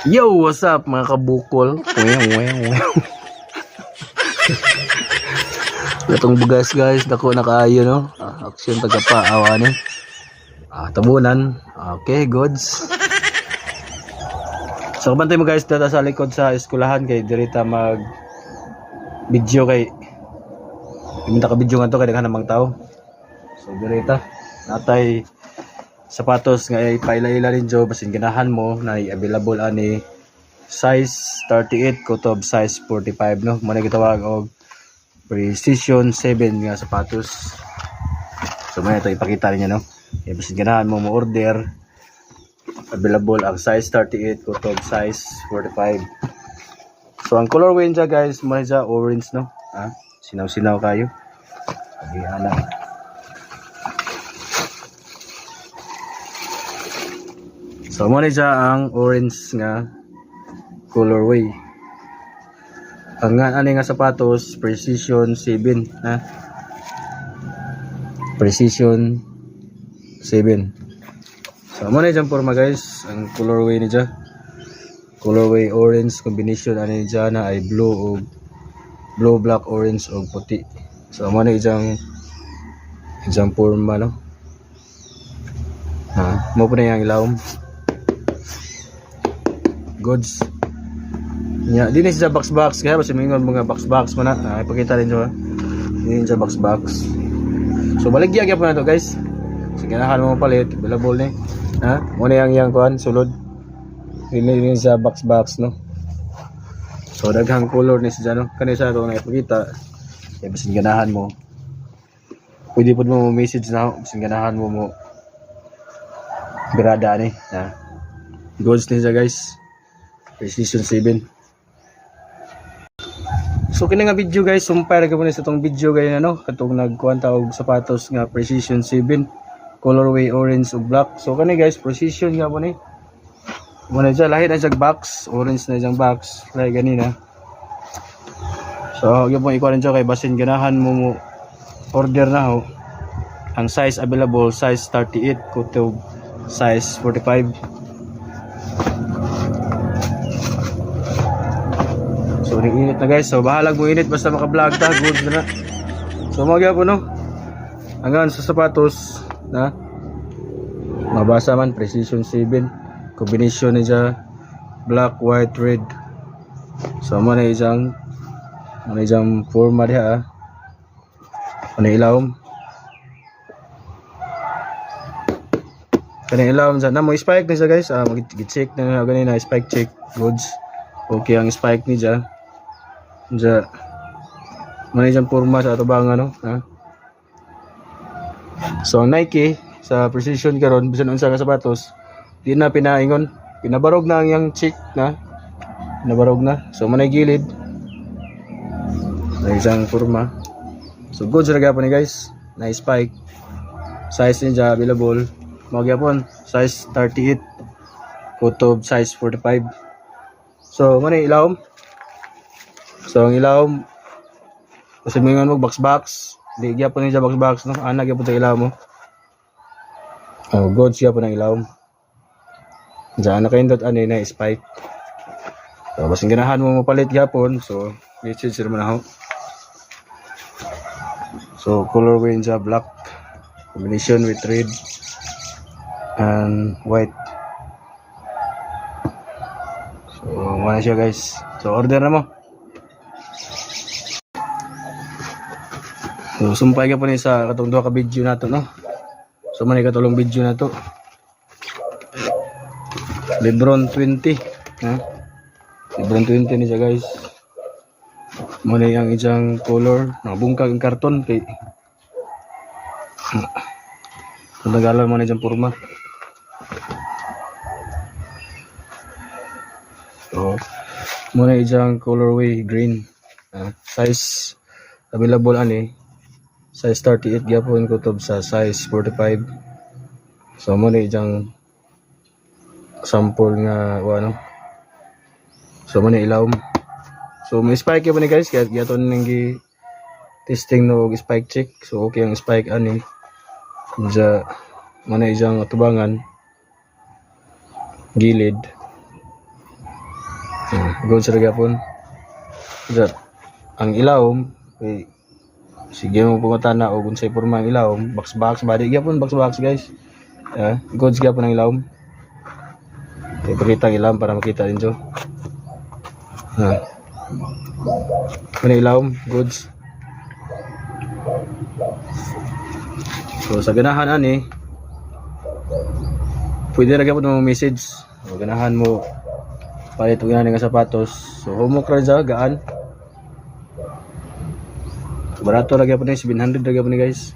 Yo, what's up mga kabukol? Itong bugas guys, dako na kaayo no. Action taga paawa ni. Tabunan. Okay, goods. So kabantay mo guys data sa likod sa eskwelahan kay dirita mag video kay minta ka video nga to kay daghan namang tao. So dirita natay sapatos nga ipaila-ila rin jo basin ganahan mo na available ani size 38 kutob size 45 no. Mo na gitawag og Precision 7 nga sapatos. So may ito ipakita niya no. Basin ganahan mo mo order available ang size 38 kutob size 45. So ang colorway niya guys mo siya orange no. Sinaw-sinaw kayo. Ayan na. So mo ni siya ang orange nga colorway. Ang ani nga sapatos Precision 7 ha. Precision 7. So mo ni siyang forma guys, ang colorway ni siya. Colorway orange combination ani siya na ay blue black orange og puti. So mo ni siyang forma no. Mo po na yung ilawom. Goods. Nya, di na siya box kaya basta mingon mga box mo na. Ipakita rin siya. Di siya box. So baligya gyud po na to guys. Sige ganahan mo palit, available ni. Mo na yang kuan sulod. Dili siya box no. So daghang color ni siya no. Kani sa to na ipakita. Kaya basta ganahan mo. Pwede po mo message na basta ganahan mo birada ni. Goods ni siya guys. Precision 7. So kini nga video guys, sumpay ra gyud sa tong video guys ano, katong nagkuan ta og sapatos nga Precision 7, colorway orange ug black. So kani guys, Precision nga po ni. Muna siya lahi na siya box, orange na siyang box, like ganina. So gyud po ikuan siya kay basin ganahan mo order na ho. Ang size available size 38 kutob size 45. So init na guys. So bahalag mo init basta maka-vlog ta, good na. So magya po no. Hanggang sa sapatos na mabasa man Precision 7. Combination niya black, white, red. So mo na isang forma diha. Ano ilawom? Kani ilawom sa na mo spike ni sa guys. Mag-check na ganina spike check goods. Okay ang spike ni ja. Manay dyan forma sa atubang ano. So Nike sa Precision karon bisan unsa ka sapatos di na pinaingon, pinabarog na ang yang chick na pinabarog na. So manay gilid na isang forma. So good sa gyapon ni guys. Na spike size niya available mo gyapon size 38 kutob size 45. So manay ilawom. So ang ilawom kasi mingon mo box di gyapon ni siya box no. Ana gyapon sa ilaw mo. Good siya po ng ilawom. Diyan na kaindot ani na spike. So basin ganahan mo mapalit gyapon. So message sir man ako. So colorway niya black combination with red and white. So mana siya guys. So order na mo. So sumpay ka po ni sa katong duha ka video nato no. So man katulong video na to. Lebron 20, Lebron 20 ni siya guys. Mo na yang ijang color, nabungkag ang karton kay Tagalan mo na ijang porma. So mo na ijang colorway green. Size available ani size 38 gyapon kutob sa size 45. So mo ni ijang sample nga ano. So mo ni ilawom. So may spike pa ni guys kaya yaton ning gi testing no spike check. So okay ang spike ani. Sa mo na ijang atubangan gilid. Good sa gyapon. Sir, ang ilawom sige mo pumatana o kung sa'y porma ang ilawom, box body gyapon, box guys. Goods gyapon ang ilawom. Ipakita ang ilawom para makita din so. Ano ilawom, goods. So sa ganahan ani, pwede ra gyapon mo message. O ganahan mo palit og nga sapatos. So humok ra sa gaan. Barato ra gyapon ni 700 ra gyapon ni guys.